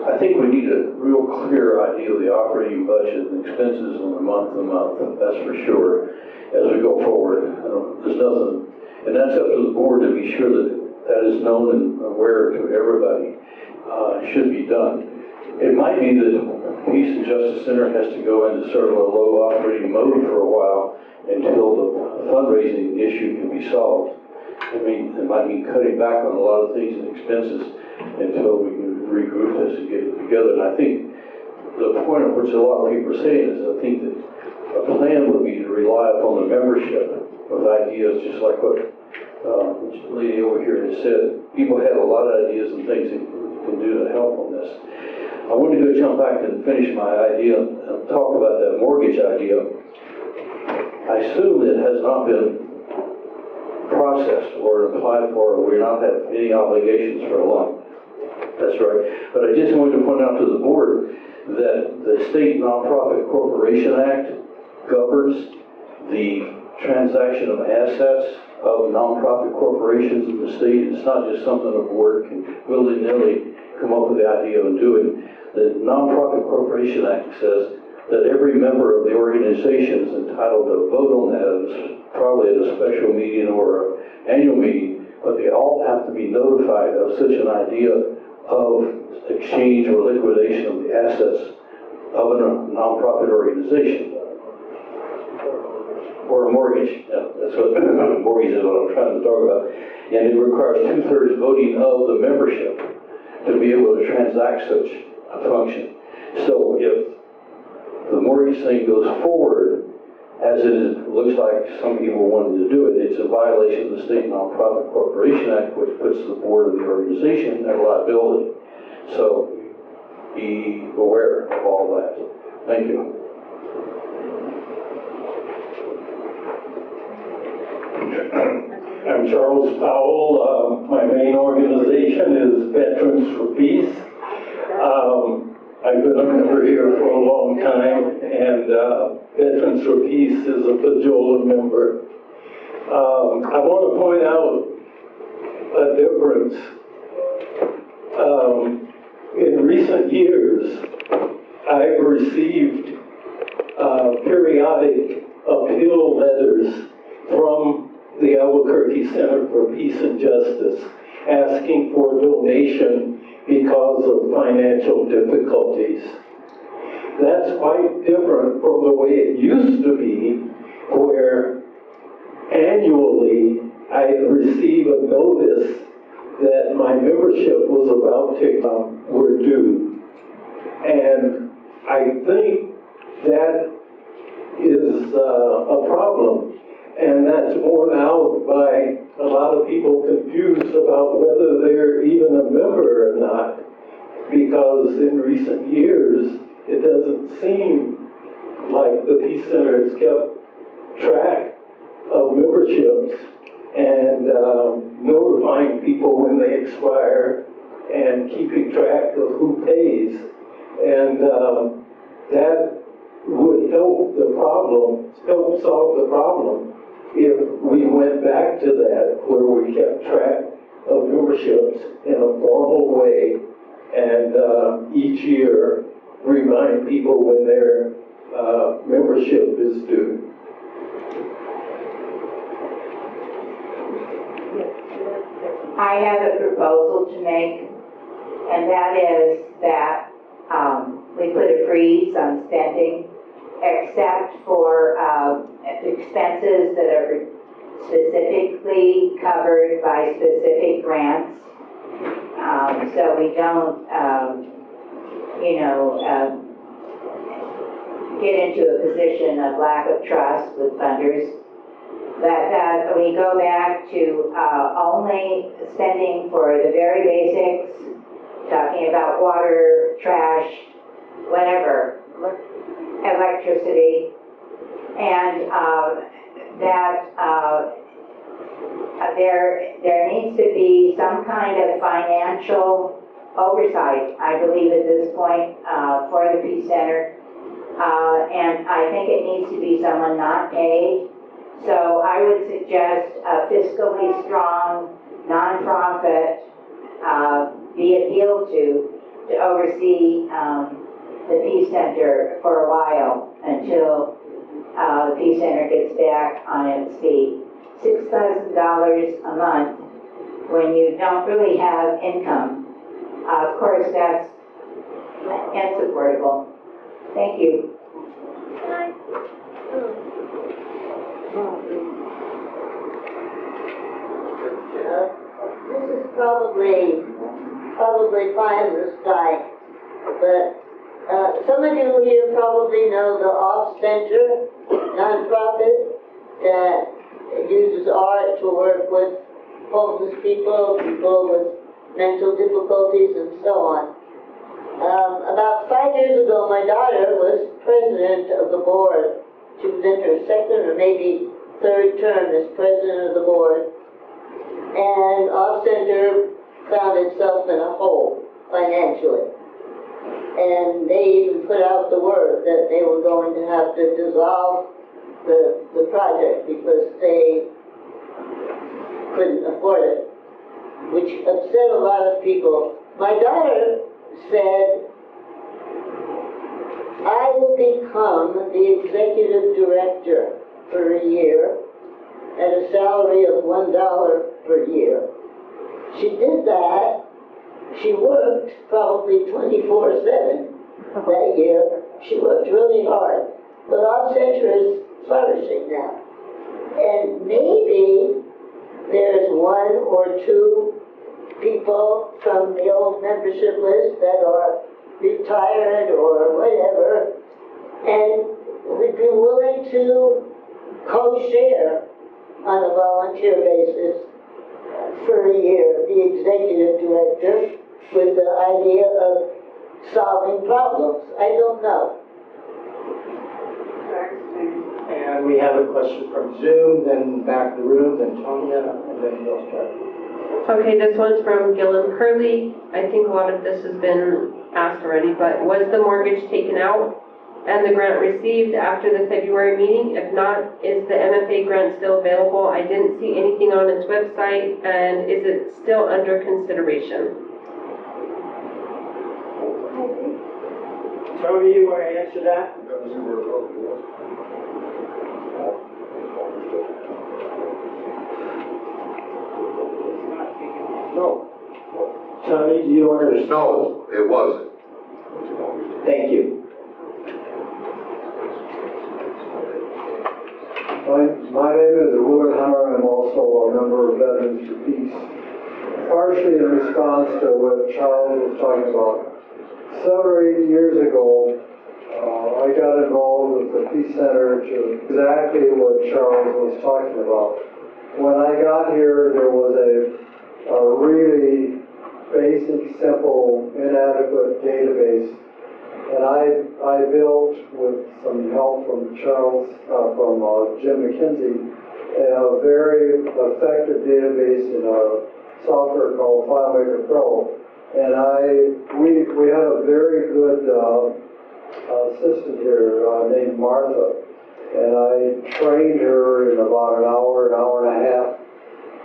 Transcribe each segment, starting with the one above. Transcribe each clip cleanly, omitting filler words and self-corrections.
I think we need a real clear idea of the operating budget and expenses on a month-to-month, that's for sure, as we go forward. There's nothing, and that's up to the board to be sure that that is known and aware to everybody. It should be done. It might be that Peace and Justice Center has to go into sort of a low operating mode for a while until the fundraising issue can be solved. I mean, it might mean cutting back on a lot of things and expenses until we can regroup this and get it together. And I think the point of which a lot of people are saying is I think that a plan would be to rely upon the membership with ideas just like what the lady over here has said. People have a lot of ideas and things that can do to help on this. I want to go jump back and finish my idea and talk about that mortgage idea. I assume it has not been processed or applied for, or we not have any obligations for a loan. That's right. But I just wanted to point out to the board that the State Nonprofit Corporation Act governs the transaction of assets of nonprofit corporations in the state. It's not just something a board can willy-nilly come up with the idea of doing. The Nonprofit Corporation Act says that every member of the organization is entitled to vote on that, probably at a special meeting or an annual meeting, but they all have to be notified of such an idea of exchange or liquidation of the assets of a nonprofit organization. Or a mortgage. Yeah, that's what mortgage is, what I'm trying to talk about. And it requires 2/3 voting of the membership to be able to transact such a function. So if the mortgage thing goes forward, as it is, looks like some people wanted to do it, it's a violation of the State Nonprofit Corporation Act, which puts the board of the organization at liability. So be aware of all that. Thank you. I'm Charles Powell. My main organization is Veterans for Peace. I've been a member here for a long time, and Veterans for Peace is a Pajola member. I want to point out a difference. In recent years, I've received periodic appeal letters from the Albuquerque Center for Peace and Justice asking for donation because of financial difficulties. That's quite different from the way it used to be, where annually I receive a notice that my membership was about to were due. And I think that is a problem. And that's borne out by a lot of people confused about whether they're even a member or not, because in recent years, it doesn't seem like the Peace Center has kept track of memberships and notifying people when they expire and keeping track of who pays. And that would help solve the problem if we went back to that, where we kept track of memberships in a formal way and each year remind people when their membership is due. I have a proposal to make, and that is that we put a freeze on spending except for expenses that are specifically covered by specific grants. So we don't, get into a position of lack of trust with funders. That we go back to only spending for the very basics, talking about water, trash, whatever, electricity, and there needs to be some kind of financial oversight, I believe, at this point for the Peace Center, and I think it needs to be someone not paid. So I would suggest a fiscally strong nonprofit be appealed to to oversee the Peace Center for a while until the Peace Center gets back on its feet. $6,000 a month when you don't really have income. Of course, that's insupportable. Thank you. This is probably pie in the sky, but some of you here probably know the Off Center nonprofit that uses art to work with homeless people, people with mental difficulties, and so on. About 5 years ago, my daughter was president of the board. She was in her second or maybe third term as president of the board. And Off Center found itself in a hole financially. And they even put out the word that they were going to have to dissolve the project because they couldn't afford it, which upset a lot of people. My daughter said, I will become the executive director for a year at a salary of $1 per year. She did that. She worked probably 24/7 that year. She worked really hard. But Off Center is flourishing now. And maybe there's one or two people from the old membership list that are retired or whatever, and would be willing to co-share on a volunteer basis for a year, the executive director, with the idea of solving problems. I don't know. And we have a question from Zoom, then back to the room, then Tonya, and then Bill Stark. Okay, this one's from Gillen Curley. I think a lot of this has been asked already, but was the mortgage taken out and the grant received after the February meeting? If not, is the MFA grant still available? I didn't see anything on its website, and is it still under consideration? Tony, you want to answer that? No. Tony, do you understand? No, it wasn't. Thank you. My name is Willard Hunter. I'm also a member of Veterans for Peace. Partially in response to what Charles was talking about, 7 or 8 years ago, I got involved with the Peace Center to exactly what Charles was talking about. When I got here, there was a really basic, simple, inadequate database. And I built, with some help from Charles, from Jim McKenzie, a very effective database in a software called FileMaker Pro. And we had a very good assistant here named Martha. And I trained her in about an hour and a half.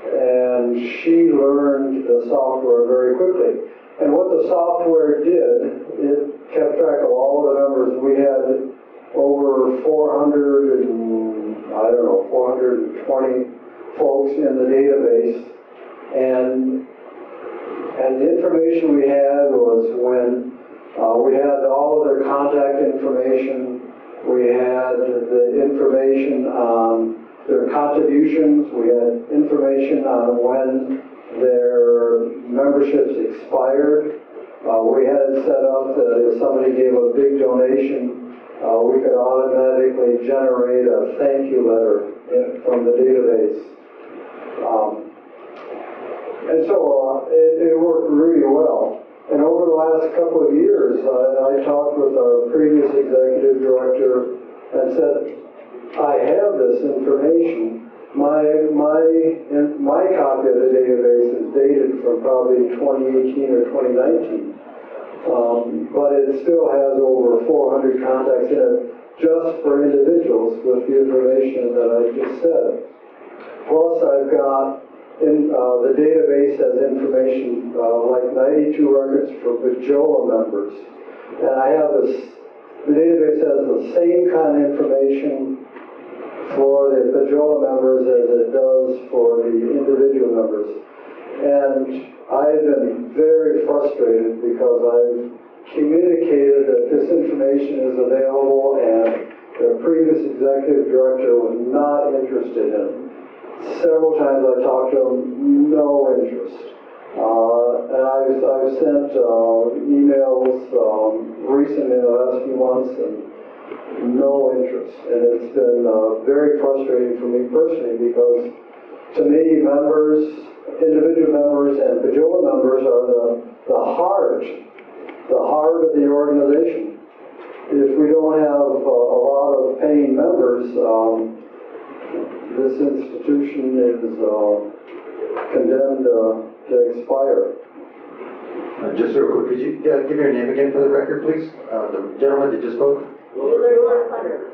And she learned the software very quickly. And what the software did, it kept track of all the numbers. We had over 420 folks in the database. And the information we had was when we had all of their contact information, we had the information on their contributions, we had information on when their memberships expired. We had it set up that if somebody gave a big donation, we could automatically generate a thank you letter from the database. And so it worked really well. And over the last couple of years, I talked with our previous executive director and said, I have this information. My copy of the database is dated from probably 2018 or 2019. But it still has over 400 contacts in it just for individuals with the information that I just said. Plus I've got, the database has information like 92 records for Bajola members. And I have the database has the same kind of information for the Bajola members as it does for the individual members. And I've been very frustrated because I've communicated that this information is available and the previous executive director was not interested in it. Several times I talked to him, no interest. And I've sent emails recently in the last few months and no interest. And it's been very frustrating for me personally because to me, individual members and Bajola members are the heart of the organization. If we don't have a lot of paying members, this institution is condemned to expire. Just real quick, could you give your name again for the record, please? The gentleman that just spoke? Willard Hunter.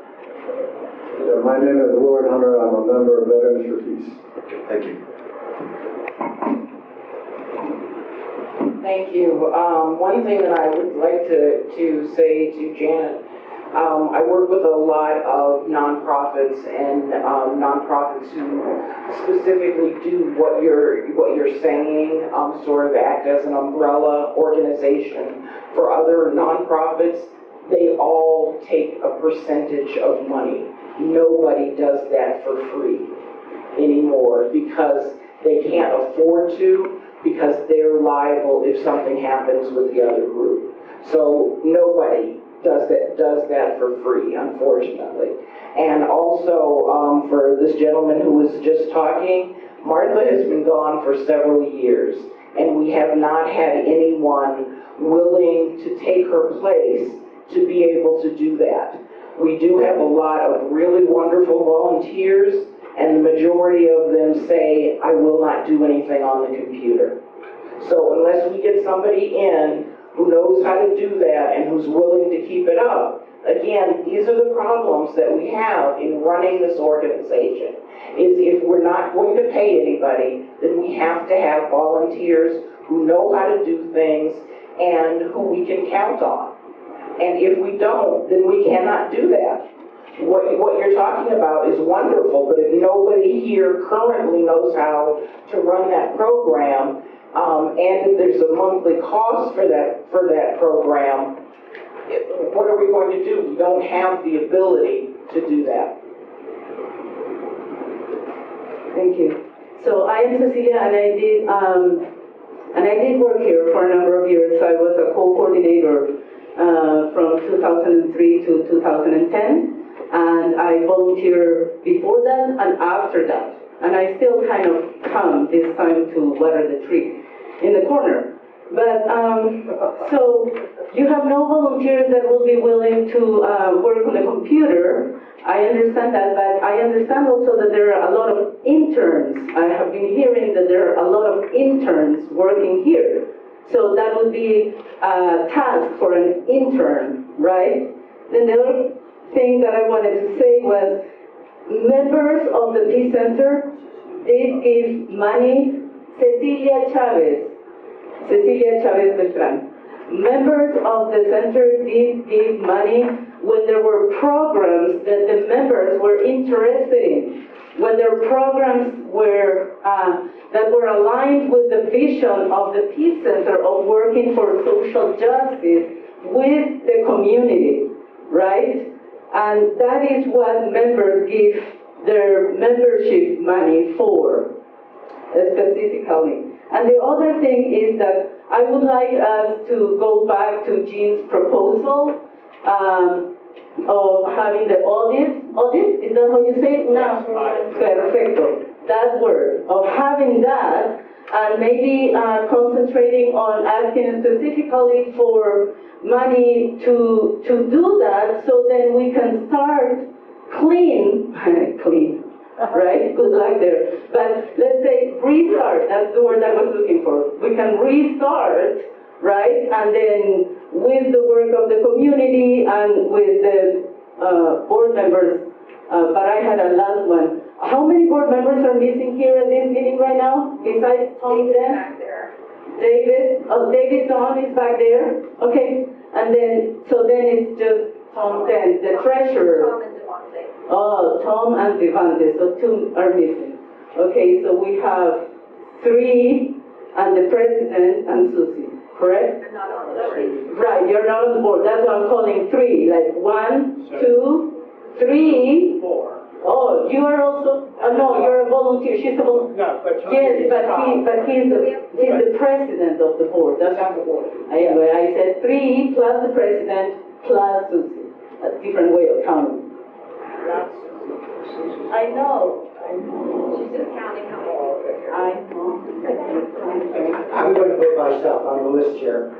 Yeah, my name is Willard Hunter. I'm a member of Veterans for Peace. Okay, thank you. Thank you. One thing that I would like to say to Janet, I work with a lot of nonprofits and nonprofits who specifically do what you're saying, sort of act as an umbrella organization for other nonprofits. They all take a percentage of money. Nobody does that for free anymore because they can't afford to, because they're liable if something happens with the other group. So nobody does that for free, unfortunately. And also, for this gentleman who was just talking, Martha has been gone for several years, and we have not had anyone willing to take her place to be able to do that. We do have a lot of really wonderful volunteers, and the majority of them say, I will not do anything on the computer. So unless we get somebody in who knows how to do that and who's willing to keep it up, again, these are the problems that we have in running this organization, is if we're not going to pay anybody, then we have to have volunteers who know how to do things and who we can count on. And if we don't, then we cannot do that. What you're talking about is wonderful, but if nobody here currently knows how to run that program, and if there's a monthly cost for that program, what are we going to do? We don't have the ability to do that. Thank you. So I am Cecilia, and I did work here for a number of years. I was a co-coordinator from 2003 to 2010. And I volunteer before that and after that. And I still kind of come this time to water the tree in the corner. But, so you have no volunteers that will be willing to work on the computer. I understand that, but I understand also that there are a lot of interns. I have been hearing that there are a lot of interns working here. So that would be a task for an intern, right? Then the other thing that I wanted to say was members of the Peace Center did give money. Cecilia Chavez Beltran. Members of the center did give money when there were programs that the members were interested in, when there were programs that were aligned with the vision of the Peace Center of working for social justice with the community, right? And that is what members give their membership money for, specifically. And the other thing is that I would like us to go back to Jean's proposal of having the audit, is that how you say it? No. Perfecto. That word, of having that, and maybe concentrating on asking specifically for money to do that, so then we can start clean, right? Good luck there. But let's say restart, that's the word I was looking for. We can restart, right? And then with the work of the community and with the board members, but I had a last one. How many board members are missing here at this meeting right now, besides Tom then? David, oh, David Don is back there, okay, and then, so then it's just Tom, then the treasurer. Oh, Tom and Devante, so two are missing. Okay, so we have three, and the president and Susie, correct? Not on the board. Right, you're not on the board, that's why I'm calling three, like 1, 2, 3. 4. Oh, you are also, no, you're a volunteer, she's a volunteer. No, but. Yes, but he's the president of the board, that's. on the board. I said 3 plus the president plus Susie, a different way of counting. I know. She's just counting how many. I know. I'm going to put myself on the list here.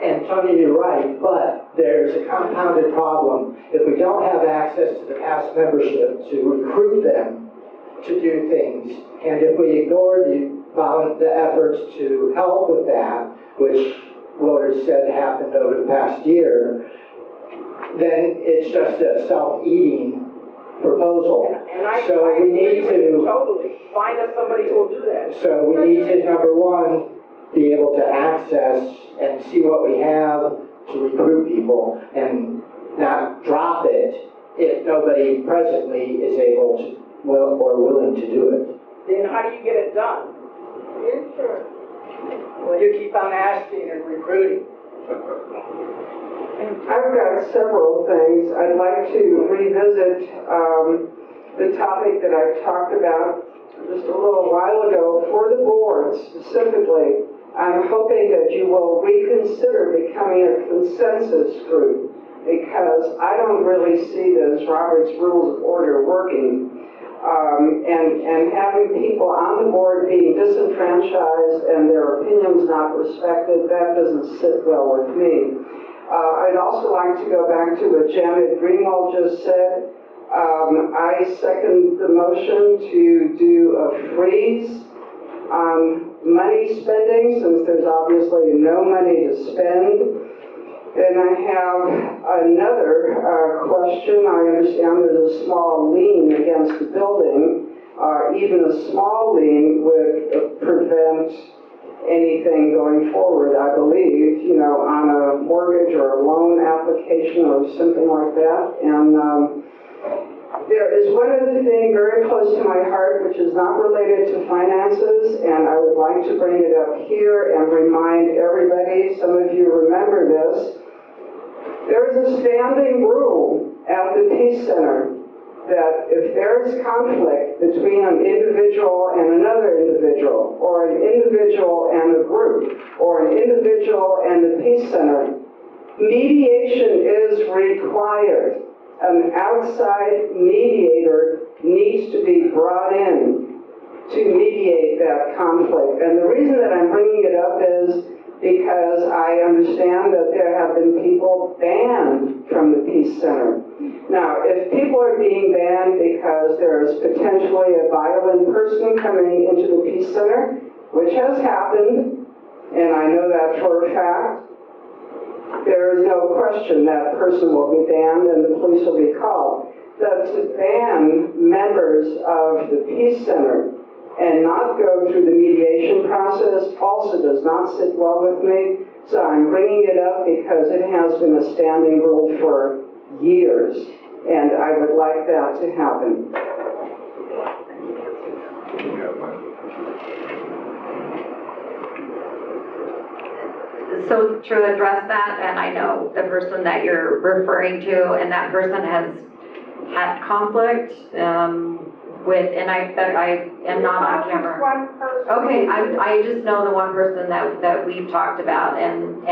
And Tony, you're right, but there's a compounded problem. If we don't have access to the past membership to recruit them to do things, and if we ignore the efforts to help with that, which Willard said happened over the past year, then it's just a self-eating proposal. And I So we need agree with you to, totally. Find us somebody who will do that. so we need to, number one, be able to access and see what we have to recruit people and not drop it if nobody presently is able to, or willing to do it. Then how do you get it done? Well, you keep on asking and recruiting. I've got several things. I'd like to revisit the topic that I talked about just a little while ago. For the board specifically, I'm hoping that you will reconsider becoming a consensus group, because I don't really see those Robert's Rules of Order working. And having people on the board being disenfranchised and their opinions not respected, that doesn't sit well with me. I'd also like to go back to what Janet Greenwald just said. I second the motion to do a freeze on money spending, since there's obviously no money to spend. Then I have another question. I understand there's a small lien against the building. Even a small lien would prevent anything going forward, I believe, on a mortgage or a loan application or something like that. And there is one other thing very close to my heart, which is not related to finances, and I would like to bring it up here and remind everybody, some of you remember this. There is a standing rule at the Peace Center that if there is conflict between an individual and another individual, or an individual and a group, or an individual and the Peace Center, mediation is required. An outside mediator needs to be brought in to mediate that conflict. And the reason that I'm bringing it up is because I understand that there have been people banned from the Peace Center. Now, if people are being banned because there is potentially a violent person coming into the Peace Center, which has happened, and I know that for a fact, there is no question that person will be banned and the police will be called. But to ban members of the Peace Center and not go through the mediation process also does not sit well with me. So I'm bringing it up because it has been a standing rule for years, and I would like that to happen. So to address that, and I know the person that you're referring to, and that person has had conflict with, and I am not on camera. One person. Okay, I just know the one person that we've talked about, and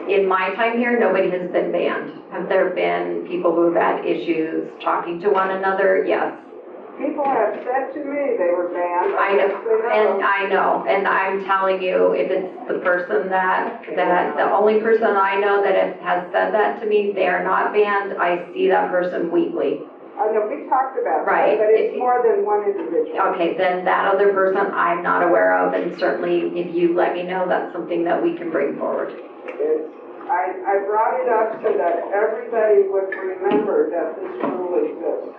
in my time here, nobody has been banned. Have there been people who've had issues talking to one another? Yes. People have said to me they were banned. I know, and I'm telling you, if it's the person that the only person I know that has said that to me, they are not banned. I see that person weekly. I know, we talked about Right. that, but it's more than one individual. Okay, then that other person I'm not aware of, and certainly if you let me know, that's something that we can bring forward. I brought it up so that everybody would remember that this rule exists.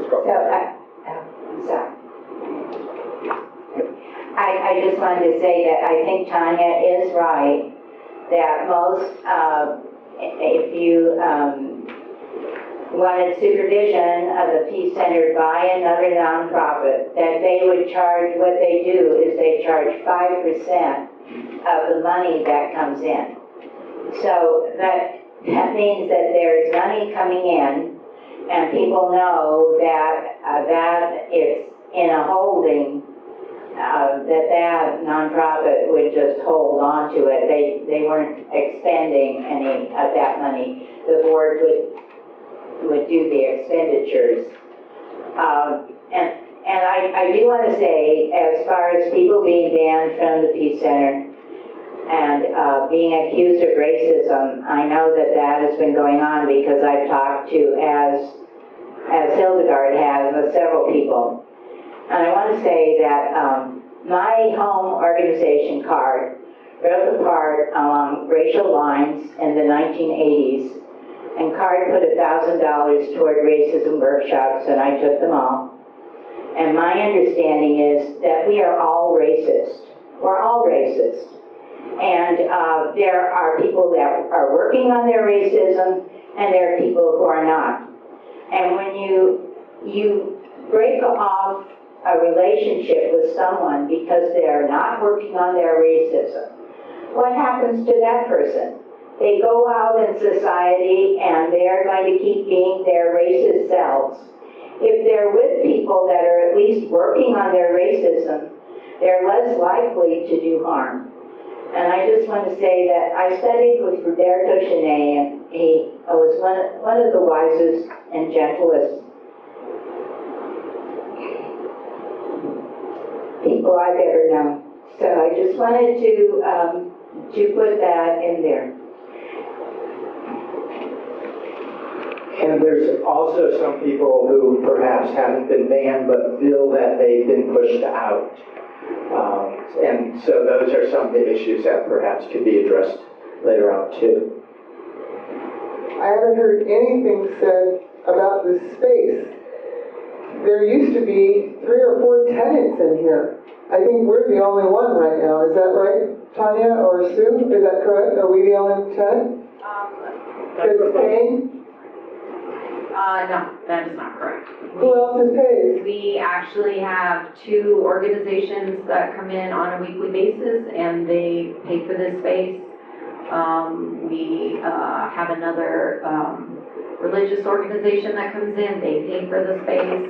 So, sorry. I just wanted to say that I think Tanya is right, that most, if you, wanted supervision of the Peace Center by another nonprofit, that they would charge, what they do is they charge 5% of the money that comes in. So that means that there's money coming in, and people know that it's in a holding, that nonprofit would just hold on to it. They weren't expending any of that money. The board would do the expenditures. And I do want to say, as far as people being banned from the Peace Center and being accused of racism, I know that has been going on because I've talked to, as Hildegard has, with several people. And I want to say that my home organization, CARD, broke apart along racial lines in the 1980s. And CARD put $1,000 toward racism workshops, and I took them all. And my understanding is that we are all racist. We're all racist. And there are people that are working on their racism, and there are people who are not. And when you break off a relationship with someone because they are not working on their racism, what happens to that person? They go out in society and they are going to keep being their racist selves. If they're with people that are at least working on their racism, they're less likely to do harm. And I just want to say that I studied with Roberto Chenet, and he was one of the wisest and gentlest people I've ever known. So I just wanted to put that in there. And there's also some people who perhaps haven't been banned but feel that they've been pushed out. And so those are some of the issues that perhaps could be addressed later on too. I haven't heard anything said about this space. There used to be 3 or 4 tenants in here. I think we're the only one right now. Is that right, Tanya or Sue? Is that correct? Are we the only tenant that's paying? No, that is not correct. Who else is paid? We actually have 2 organizations that come in on a weekly basis, and they pay for this space. We have another religious organization that comes in, they pay for the space.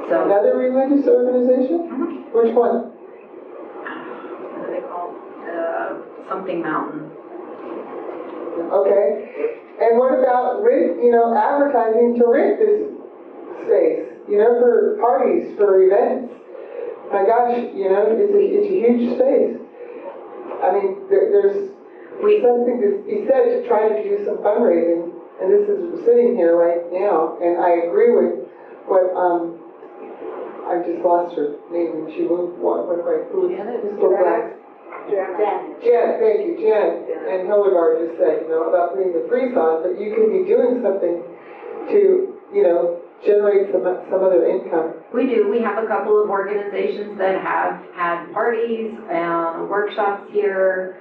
So, Another religious organization? Which one? what do they call it? Something Mountain. Okay. And what about advertising to rent this space, for parties, for events? My gosh, it's a huge space. I mean, there's something to be said to try to do some fundraising, and this is sitting here right now, and I agree with what, I just lost her name, and she moved, who spoke last? Janet, thank you, Janet and Hildegard just said, about putting the freeze on, but you could be doing something to, generate some other income. We do. We have a couple of organizations that have had parties and workshops here.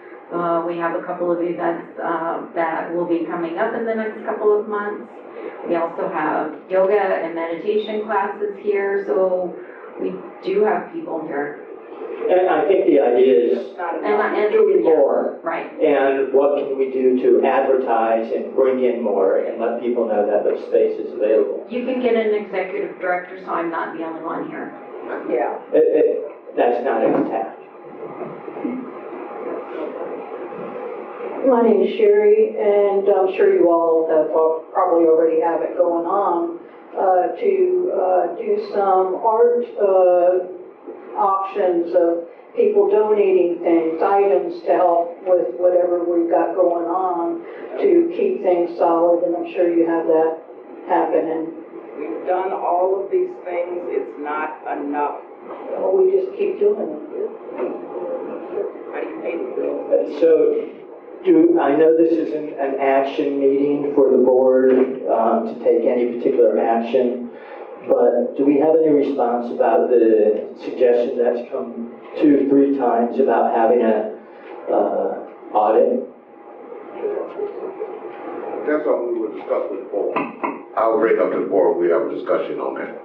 We have a couple of events that will be coming up in the next couple of months. We also have yoga and meditation classes here, so we do have people here. And I think the idea is doing more. Right. And what can we do to advertise and bring in more and let people know that the space is available? You can get an executive director, so I'm not the only one here. Yeah. That's not a task. My name is Sherry, and I'm sure you all have probably already have it going on, to do some art auctions of people donating things, items to help with whatever we've got going on to keep things solid, and I'm sure you have that happening. We've done all of these things, it's not enough. Well, we just keep doing it. How do you pay the bills? So, I know this isn't an action meeting for the board to take any particular action, But do we have any response about the suggestion that's come 2-3 times about having a, audit? That's something we would discuss with the board. I'll bring up to the board, we have a discussion on that.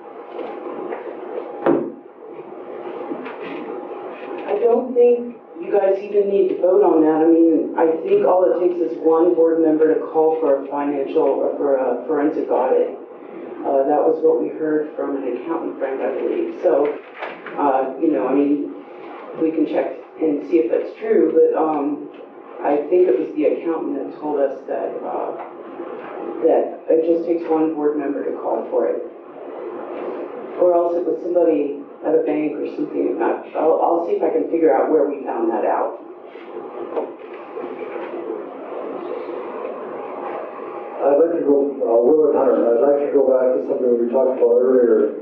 I don't think you guys even need to vote on that. I mean, I think all it takes is one board member to call for a forensic audit. That was what we heard from an accountant friend, I believe. So, you know, I mean, we can check and see if that's true, but, I think it was the accountant that told us that, that it just takes one board member to call for it. Or else it was somebody at a bank or something. I'll see if I can figure out where we found that out. I'd like to go, Willard Hunter, I'd like to go back to something we talked about earlier.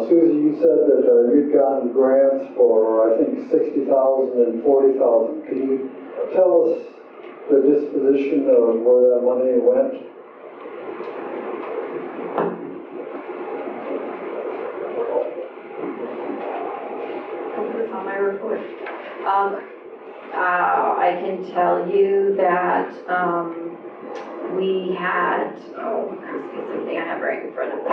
Susie, you said that you'd gotten grants for, I think, $60,000 and $40,000. Can you tell us the disposition of where that money went? This on my report. I can tell you that, we had, something I have right in front of me.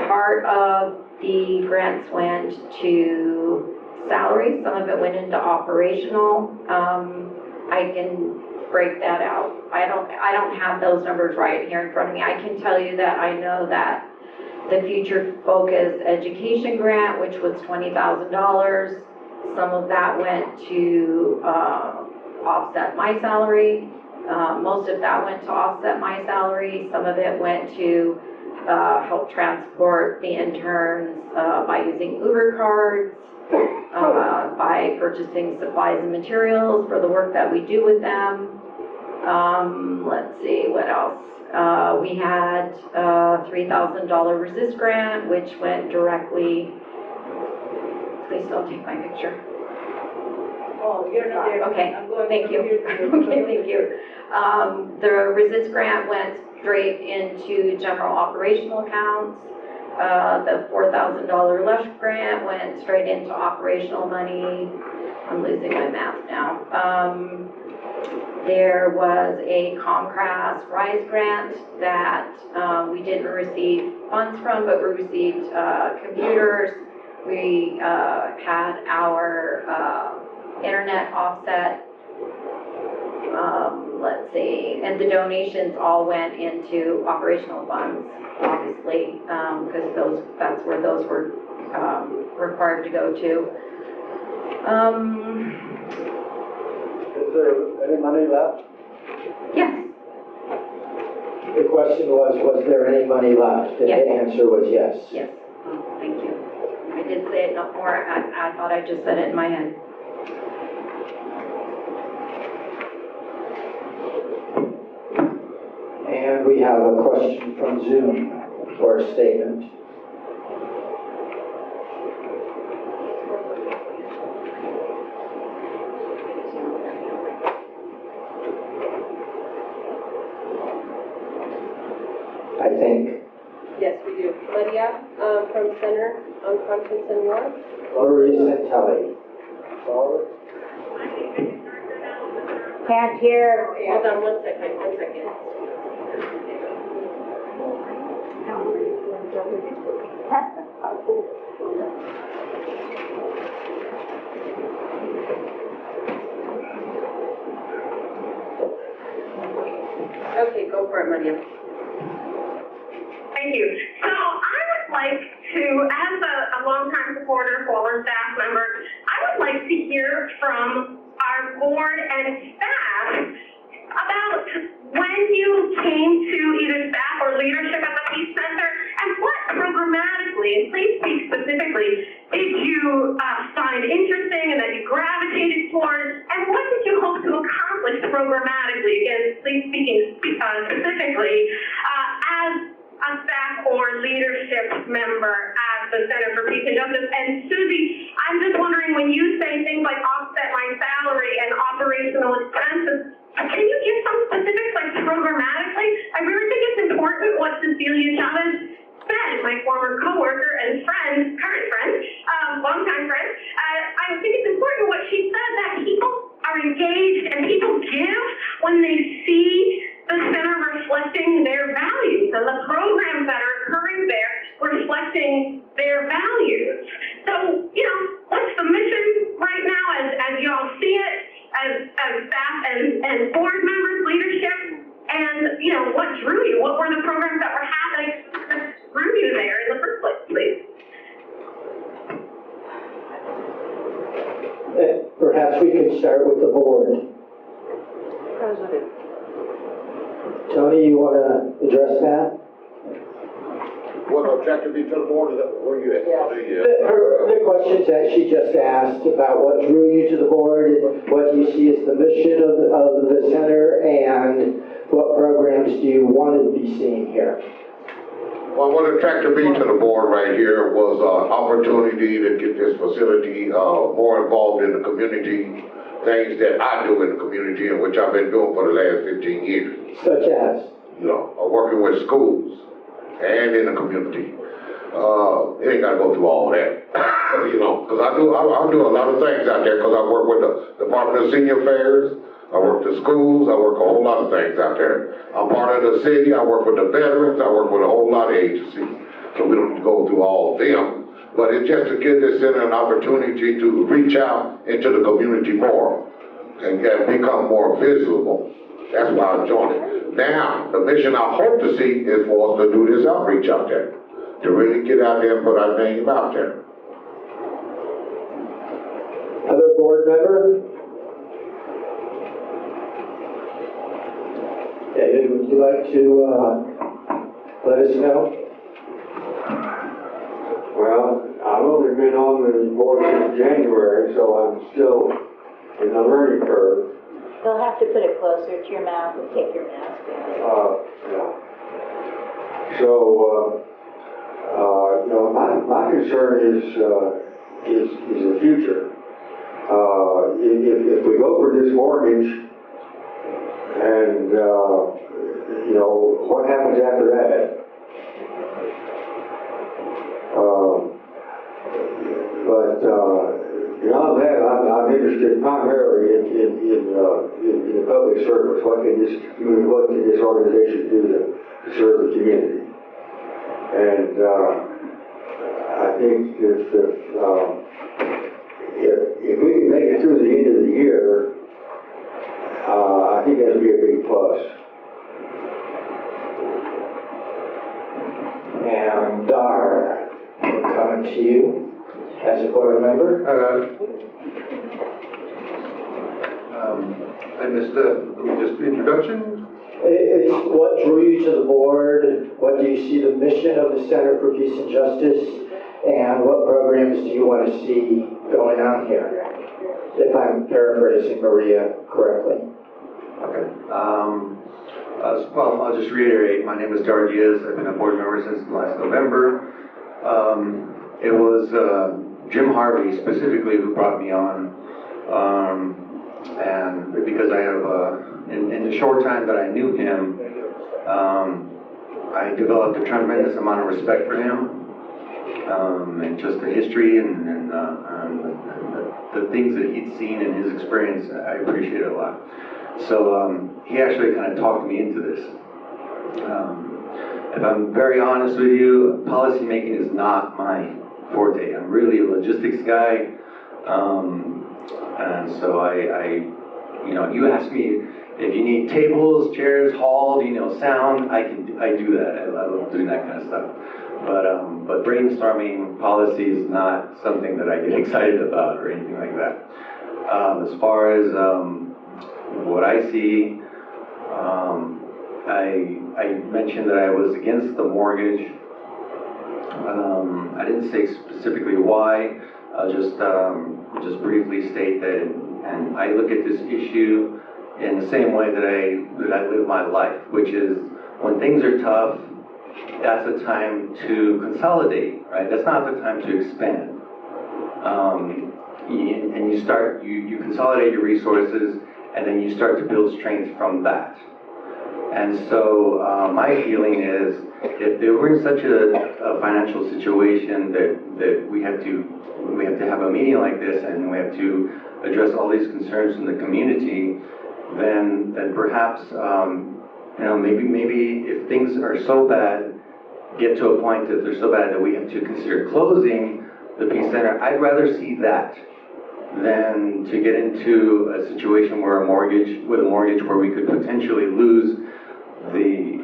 Part of the grants went to salaries, some of it went into operational. I can break that out. I don't have those numbers right here in front of me. I can tell you that I know that the Future Focus Education Grant, which was $20,000, some of that went to offset my salary. Most of that went to offset my salary. Some of it went to help transport the interns by using Uber cards, by purchasing supplies and materials for the work that we do with them. Let's see, what else? We had $3,000 resist grant, which went directly, please don't take my picture. Oh, you're not there. Okay, I'm going thank you. Okay, thank you. The resist grant went straight into general operational accounts. The $4,000 LUSH grant went straight into operational money. I'm losing my math now. There was a Comcast RISE grant that we didn't receive funds from, but we received computers. We had our internet offset. Let's see, and the donations all went into operational funds, obviously, because that's where those were required to go to. Is there any money left? Yes. The question was there any money left? And Yes. the answer was yes. Yes. Oh, thank you. I did say it no more. I thought I just said it in my head. And we have a question from Zoom or a statement. I think Yes, we do. Lydia, from Center on Conscience and War. Maurice and Tully. Can't hear. Hold on one second. Okay, go for it, Lydia. Thank you. So I would like to, as a longtime supporter, former staff member, I would like to hear from our board and staff about when you came to either staff or leadership at the Peace Center, and what programmatically, and please speak specifically, did you find interesting and that you gravitated towards, and what did you hope to accomplish programmatically? Again, please speaking specifically, as a staff or leadership member at the Center for Peace and Justice. And Susie, I'm just wondering, when you say things like offset my salary and operational expenses, can you give some specifics, like programmatically? I really think it's important what Cecilia Chavez said, engaged and people give when they see the center reflecting their values and the programs that are occurring there reflecting their values. So, you know, what's the mission right now as y'all see it, as staff and board members, leadership, and, you know, what drew you? What were the programs that were happening that drew you there in the first place, please? Perhaps we could start with the board. Tony, you want to address that? What objective be to the board, is that where you at? The questions that she just asked about what drew you to the board, what you see as the mission of the center, and what programs do you want to be seeing here? Well, what attracted me to the board right here was opportunity to get this facility more involved in the community, things that I do in the community and which I've been doing for the last 15 years. Such as? You know, working with schools and in the community. It ain't gotta go through all that, you know, because I do a lot of things out there, because I work with the Department of Senior Affairs, I work with schools, I work a whole lot of things out there. I'm part of the city, I work with the veterans, I work with a whole lot of agencies, so we don't go through all of them. But it's just to give this center an opportunity to reach out into the community more and become more visible. That's why I joined it. Now, the mission I hope to see is for us to do this outreach out there, to really get out there and put our name out there. Other board member? David, would you like to let us know? Well, I've only been on the board since January, so I'm still in the learning curve. You'll have to put it closer to your mouth and take your mask off. Yeah. So, you know, my concern is the future. If we go for this mortgage, and, you know, what happens after that? Beyond that, I'm interested primarily in the public service. What can this organization do to serve the community? And I think if we can make it through the end of the year, I think that'd be a big plus. And Dar, we're coming to you as a board member. I missed just the introduction. It's what drew you to the board, what do you see the mission of the Center for Peace and Justice, and what programs do you want to see going on here? If I'm paraphrasing Maria correctly. Okay. Well, I'll just reiterate, my name is Dar Diaz. I've been a board member since last November. It was Jim Harvey specifically who brought me on, and because I have, in the short time that I knew him, I developed a tremendous amount of respect for him, and just the history and the things that he'd seen in his experience. I appreciate it a lot. So he actually kind of talked me into this. If I'm very honest with you, policy making is not my forte. I'm really a logistics guy, and so I you know, you ask me if you need tables, chairs, hauled, you know, sound, I do that. I love doing that kind of stuff. But brainstorming policy is not something that I get excited about or anything like that. As far as what I see, I mentioned that I was against the mortgage. I didn't say specifically why. I'll just briefly state that, and I look at this issue in the same way that I live my life, which is when things are tough, that's the time to consolidate, right? That's not the time to expand. And you consolidate your resources, and then you start to build strength from that. And so, my feeling is, if we're in such a financial situation that we have to have a meeting like this, and we have to address all these concerns from the community, then perhaps, maybe if things are so bad, get to a point that they're so bad that we have to consider closing the Peace Center, I'd rather see that than to get into a situation where with a mortgage where we could potentially lose the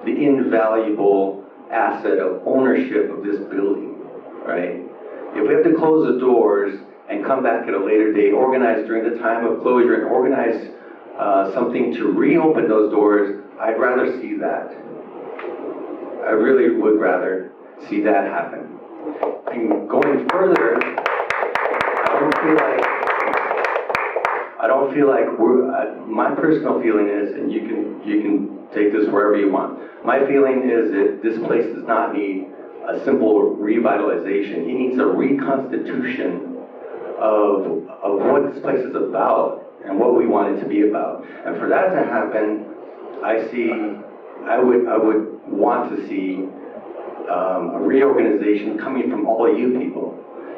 invaluable asset of ownership of this building, right? If we have to close the doors and come back at a later date, organize during the time of closure and organize something to reopen those doors, I'd rather see that. I really would rather see that happen. And going further, I don't feel like my personal feeling is, and you can take this wherever you want. My feeling is that this place does not need a simple revitalization. It needs a reconstitution of what this place is about and what we want it to be about. And for that to happen, I would want to see a reorganization coming from all of you people.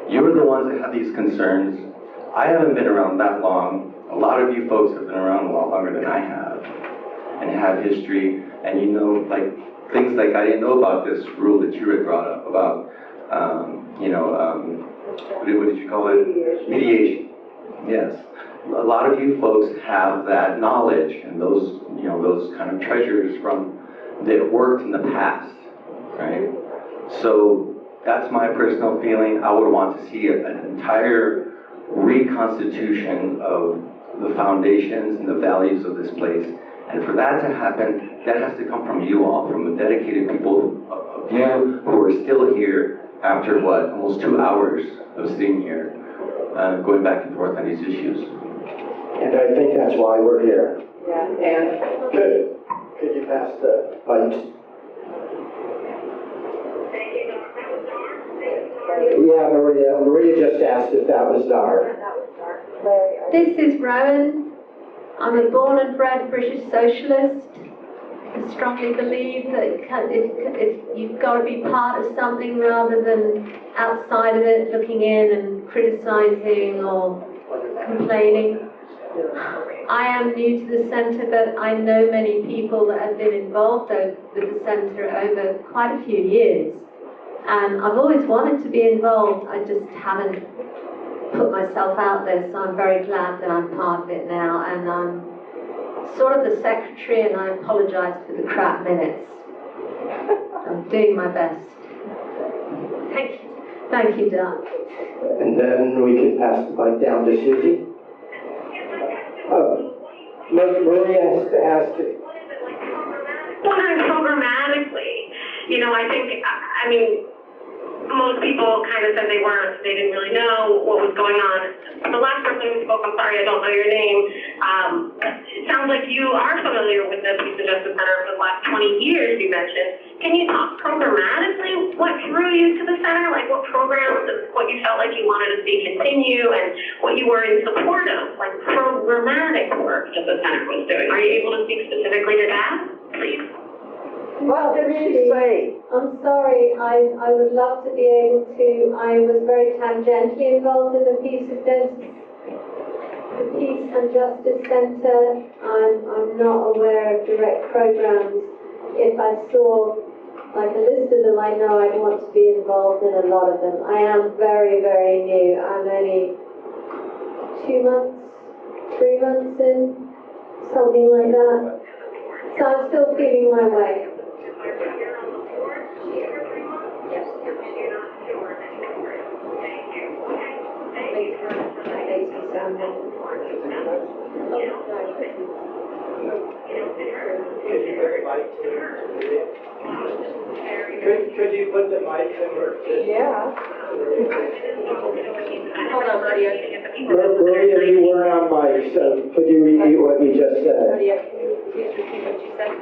You're the ones that have these concerns. I haven't been around that long. A lot of you folks have been around a lot longer than I have and have history, and you know, like, things like I didn't know about this rule that you had brought up about, what did you call it? Mediation. Yes. A lot of you folks have that knowledge and those kind of treasures that worked in the past, right? So that's my personal feeling. I would want to see an entire reconstitution of the foundations and the values of this place. And for that to happen, that has to come from you all, from the dedicated people of you who are still here after, almost 2 hours of sitting here, going back and forth on these issues. And I think that's why we're here. Yeah. And could you pass the mic? Yeah, Maria just asked if that was Dar. This is Rowan. I'm a born and bred British socialist. I strongly believe that you've got to be part of something rather than outside of it, looking in and criticizing or complaining. I am new to the centre, but I know many people that have been involved with the centre over quite a few years. And I've always wanted to be involved, I just haven't put myself out there, so I'm very glad that I'm part of it now. And I'm sort of the secretary, and I apologise for the crap minutes. I'm doing my best. Thank you, Doug. And then we can pass the mic down to Susie. Maria has to. Wondering programmatically, I think, most people kind of said they didn't really know what was going on. The last person who spoke, I'm sorry, I don't know your name, it sounds like you are familiar with the Peace and Justice Center for the last 20 years, you mentioned. Can you talk programmatically what drew you to the center, like what programs and what you felt like you wanted to see continue and what you were in support of, like programmatic work that the center was doing? Are you able to speak specifically to that, please? What did she say? I'm sorry, I would love to be able to. I was very tangentially involved in the Peace and Justice Centre. I'm not aware of direct programs. If I saw like a list of them, I know I'd want to be involved in a lot of them. I am very, very new. I'm only 2 months, 3 months in, something like that. So I'm still feeling my way. Could you put the mic over? Yeah. Hold on, Maria. Maria, you weren't on mic, so could you repeat what you just said? Maria, can you please repeat what you said?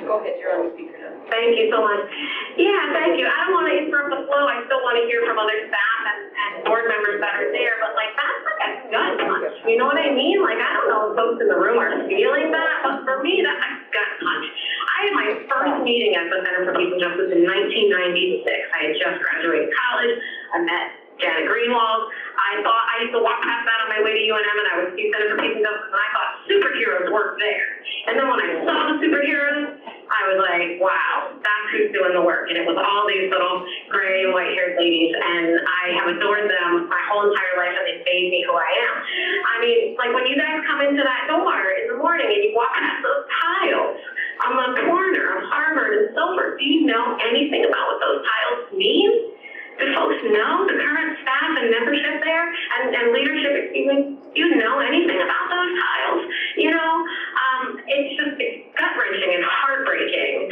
Go ahead, you're on speaker now. Thank you so much. Yeah, thank you. I don't want to interrupt the flow. I still want to hear from other staff and board members that are there, but that's like a gut punch. You know what I mean? I don't know the folks in the room are feeling that, but for me, that's a gut punch. I had my first meeting at the Center for Peace and Justice in 1996. I had just graduated college. I met Janet Greenwald. I used to walk past that on my way to UNM, and I would see Center for Peace and Justice, and I thought superheroes work there. And then when I saw the superheroes, I was like, wow, that's who's doing the work. And it was all these little gray and white-haired ladies, and I have adored them my whole entire life, and they made me who I am. I mean, like when you guys come into that door in the morning and you walk past those tiles on the corner of Harvard and Silver, do you know anything about what those tiles mean? Do folks know, the current staff and membership there and leadership, excuse me, do you know anything about those tiles? You know, it's just gut-wrenching and heartbreaking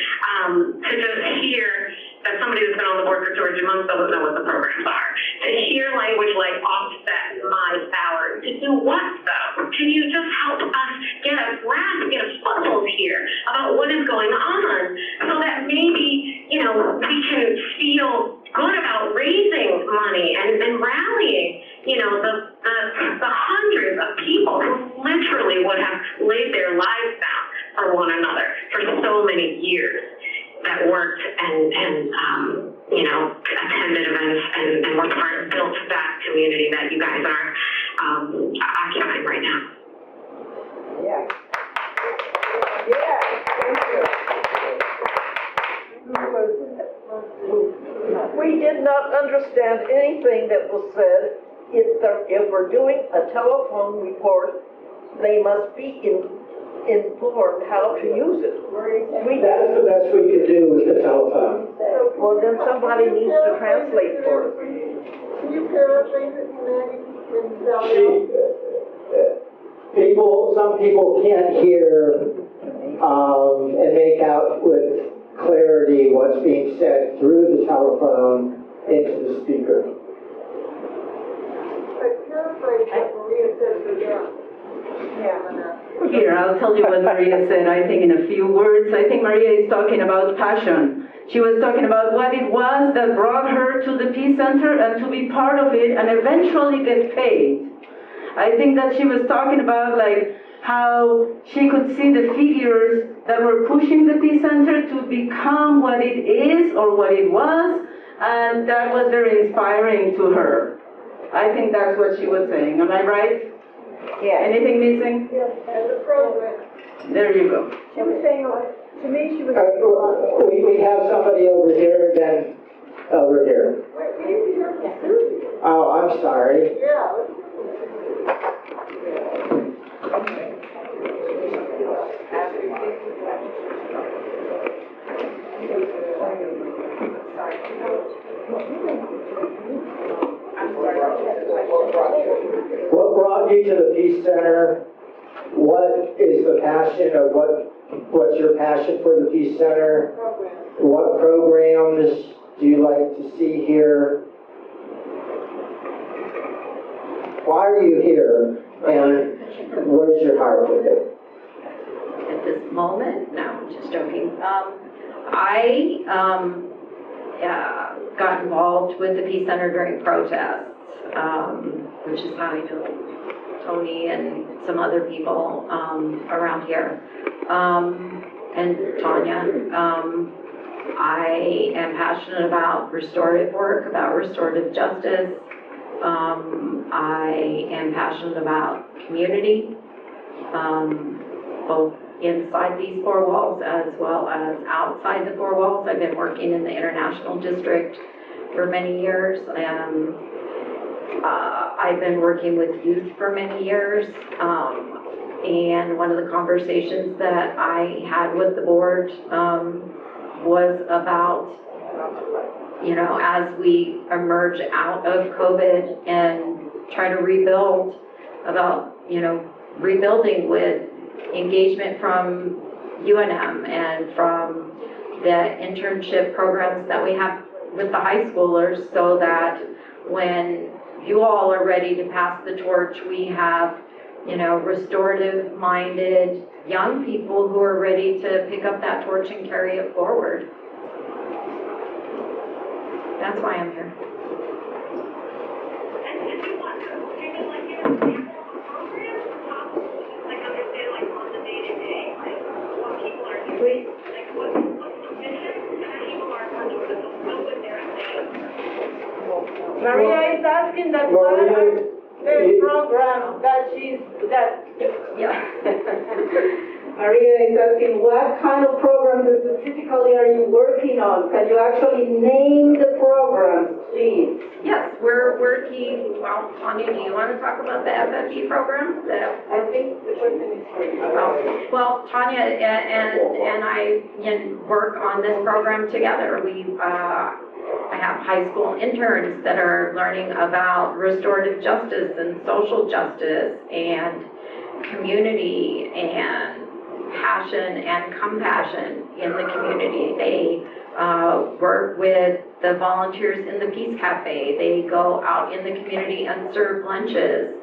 to just hear that somebody who's been on the board for 2 or 3 months doesn't know what the programs are. To hear language like offset my salary. To do what though? Can you just help us get a grasp, get a foothold here about what is going on so that maybe, you know, we can feel good about raising money and rallying, you know, the hundreds of people who literally would have laid their lives down for one another for so many years that worked and you know, attended events and were built that community that you guys are occupying right now. Yeah. Yeah, thank you. We did not understand anything that was said. If we're doing a telephone report, they must be informed how to use it. That's the best we could do with the telephone. Well, then somebody needs to translate for us. Can you paraphrase it, Maggie? Some people can't hear, and make out with clarity what's being said through the telephone into the speaker. Paraphrase what Maria said for them. Here, I'll tell you what Maria said, I think in a few words. I think Maria is talking about passion. She was talking about what it was that brought her to the Peace Center and to be part of it and eventually get paid. I think that she was talking about like how she could see the figures that were pushing the Peace Center to become what it is or what it was, and that was very inspiring to her. I think that's what she was saying. Am I right? Yeah. Anything missing? Yes, as a program. There you go. She was saying, to me, she was. We have somebody over here, then over here. Wait, we need to hear from Susie. Oh, I'm sorry. Yeah. What brought you to the Peace Center? What is the passion, or what's your passion for the Peace Center? What programs do you like to see here? Why are you here, and where's your heart with it? At this moment, no, I'm just joking. I got involved with the Peace Center during protests, which is how I know Tony and some other people around here, and Tanya. I am passionate about restorative work, about restorative justice. I am passionate about community, both inside these four walls as well as outside the four walls. I've been working in the International District for many years. I've been working with youth for many years. And one of the conversations that I had with the board was about, you know, as we emerge out of COVID and try to rebuild, about, you know, rebuilding with engagement from UNM and from the internship programs that we have with the high schoolers, so that when you all are ready to pass the torch, we have, you know, restorative-minded young people who are ready to pick up that torch and carry it forward. That's why I'm here. And do you want to, like, give an example of a program? Like a is asking that Maria, the programs that Yeah. Maria is asking, what kind of programs specifically are you working on? Can you actually name the programs, please? Yes, we're working, well, Tanya, do you want to talk about the FFE program? I think the person is free. Well, Tanya and I work on this program together. I have high school interns that are learning about restorative justice and social justice and community and passion and compassion in the community. They work with the volunteers in the Peace Cafe. They go out in the community and serve lunches.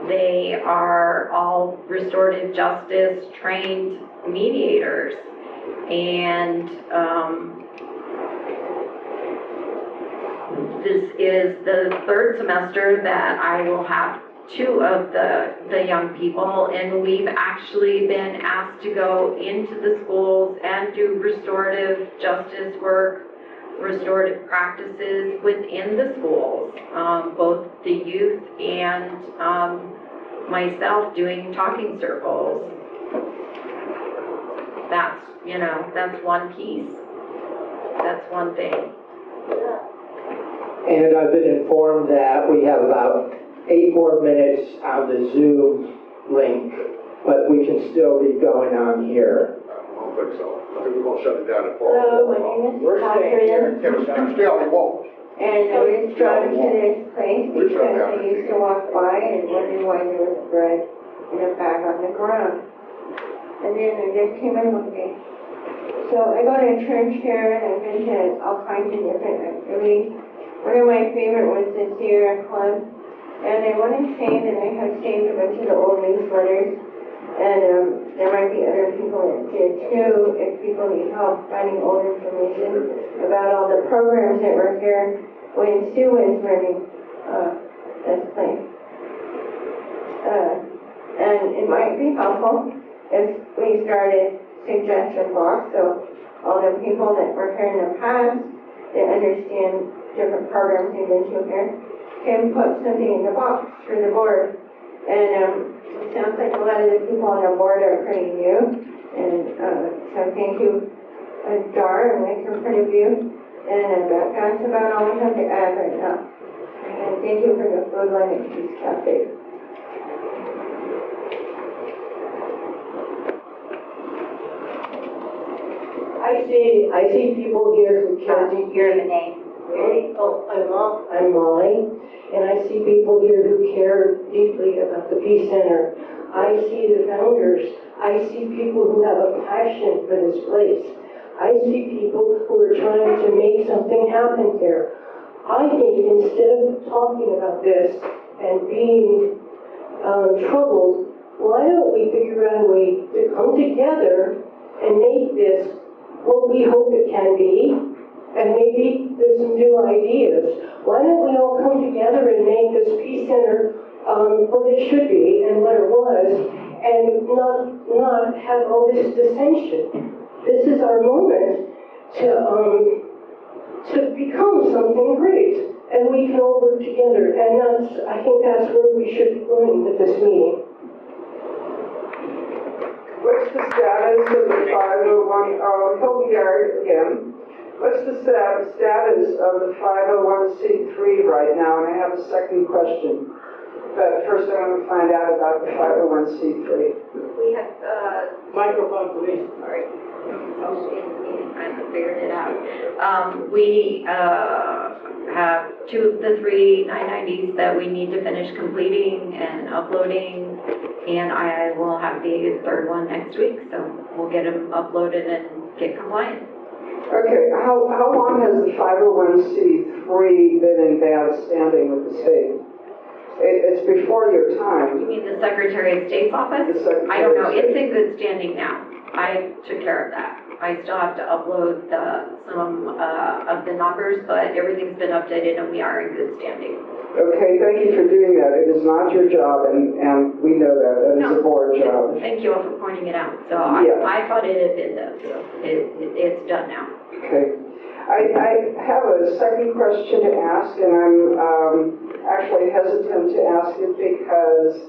They are all restorative justice trained mediators. And this is the third semester that I will have two of the young people, and we've actually been asked to go into the schools and do restorative justice work, restorative practices within the schools, both the youth and myself doing talking circles. That's one piece. That's one thing. And I've been informed that we have about 8 more minutes on the Zoom link, but we can still be going on here. I don't think so. I think we're gonna shut it down at 4. Hello, my name is We're staying here. Catherine, You stay all you want. and I was drawn to this place We're shut because down. I used to walk by and wonder why there was bread in a bag on the ground. And then I just came in one day. So I go to church here and I've been to all kinds of different activities. One of my favorite was the Sierra Club. And I want to say that I have saved a bunch of the old newsletters. And there might be other people that did too, if people need help finding old information about all the programs that were here when Sue was running this place. And it might be helpful if we started suggestion box, so all the people that were here in the past that understand different programs they've been to here can put something in the box for the board. And it sounds like a lot of the people on the board are pretty new. And so thank you, Dar, and like your point of view. And that's about all I have to add right now. And thank you for the food line at Peace Cafe. I see people here who care deeply. You're the name. Oh, I'm Molly, and I see people here who care deeply about the Peace Center. I see the founders. I see people who have a passion for this place. I see people who are trying to make something happen here. I think instead of talking about this and being troubled, why don't we figure out a way to come together and make this what we hope it can be, and maybe there's some new ideas. Why don't we all come together and make this Peace Center what it should be and what it was, and not have all this dissension. This is our moment to become something great, and we can all work together, and I think that's where we should be going with this meeting. What's the status of the 501, Hilton Garrett again. What's the status of the 501c3 right now? And I have a second question. But first I want to find out about the 501c3. We have, Microphone, please. sorry, I haven't figured it out. We have two of the three 990s that we need to finish completing and uploading, and I will have the third one next week, so we'll get them uploaded and get compliant. Okay, how long has the 501c3 been in bad standing with the state? It's before your time. You mean the Secretary of State's office? The Secretary I don't know, of State. it's in good standing now. I took care of that. I still have to upload some of the numbers, but everything's been updated and we are in good standing. Okay, thank you for doing that. It is not your job, and we know that. That is a board job. Thank you all for pointing it out. So Yeah. I thought it had been done, so it's done now. Okay. I have a second question to ask, and I'm actually hesitant to ask it because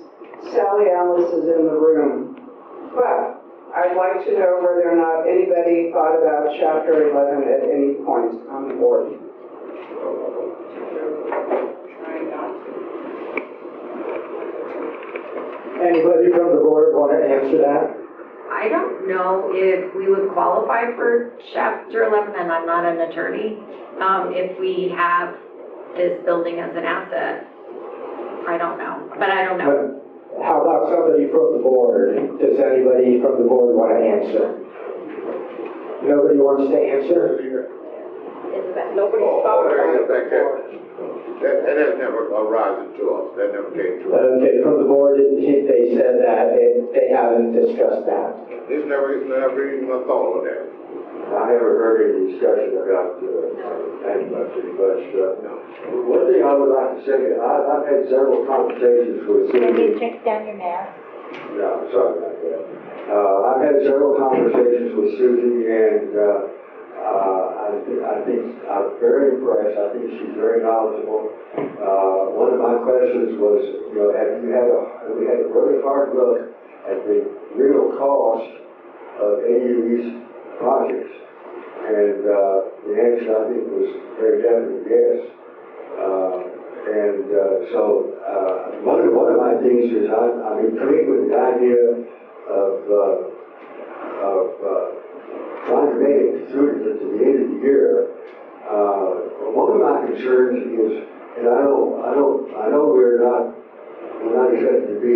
Sally Alice is in the room. But I'd like to know whether or not anybody thought about Chapter 11 at any point on the board. Anybody from the board want to answer that? I don't know if we would qualify for Chapter 11, and I'm not an attorney, if we have this building as an asset. I don't know, but I don't know. But how about somebody from the board? Does anybody from the board want to answer? Nobody wants to answer? Nobody's Oh, spoken on it that, before. that has never arisen to us, that never came to us. Okay, from the board, they said that they haven't discussed that. It's never even a thought of that. I haven't heard any discussion about bankruptcy, but one thing I would like to say, I've had several conversations with Maybe Susie. take down your mask. No, sorry about that. I've had several conversations with Susie, and I think I'm very impressed. I think she's very knowledgeable. One of my questions was, have we had a really hard look at the real cost of AUE's projects? And the answer, I think, was very definite yes. So one of my things is I'm intrigued with the idea of trying to make it through to the end of the year. One of my concerns is, and I know we're not expected to be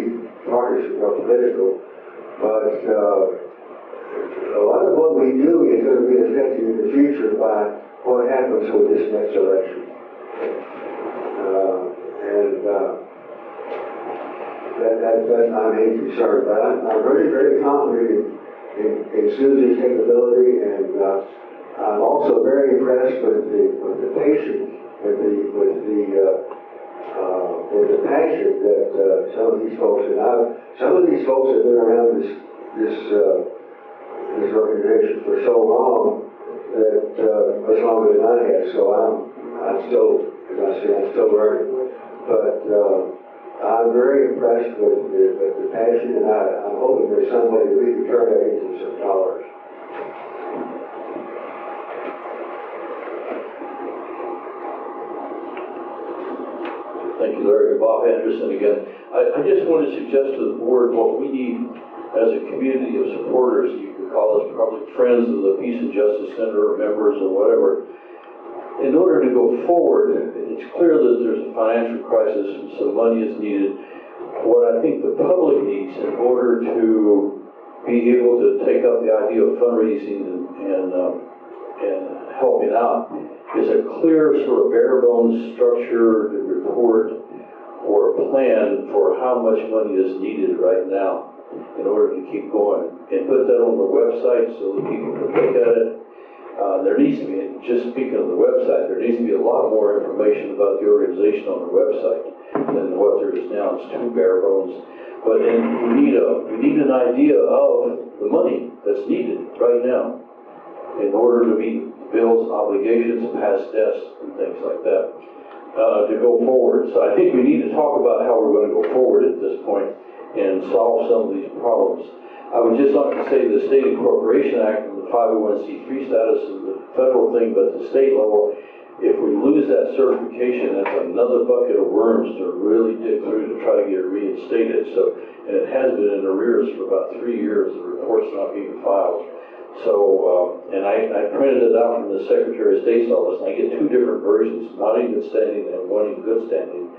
partisan or political, but a lot of what we do is going to be affected in the future by what happens with this next election. That's my main concern. But I'm really very confident in Susie's capability, and I'm also very impressed with the patience, with the passion that some of these folks, and some of these folks have been around this organization for so long that much longer than I have. So I'm still, as I say, I'm still learning. But I'm very impressed with the passion, and I'm hoping there's some way that we can turn that into some dollars. Thank you, Larry. Bob Anderson again. I just want to suggest to the board what we need as a community of supporters. You could call us probably friends of the Peace and Justice Center or members or whatever. In order to go forward, it's clear that there's a financial crisis and some money is needed. What I think the public needs in order to be able to take up the idea of fundraising and helping out is a clear sort of bare bones structured report or a plan for how much money is needed right now in order to keep going, and put that on the website so that people can look at it. There needs to be, just speaking of the website, there needs to be a lot more information about the organization on the website than what there is now. It's too bare bones. But then we need an idea of the money that's needed right now in order to meet bills, obligations, past debts, and things like that, to go forward. So I think we need to talk about how we're going to go forward at this point and solve some of these problems. I would just like to say the State Incorporation Act and the 501c3 status is the federal thing, but at the state level, if we lose that certification, that's another bucket of worms to really dig through to try to get it reinstated. So, and it has been in arrears for about 3 years, the report's not being filed. So, and I printed it out from the Secretary of State's office, and I get two different versions, not in good standing and one in good standing.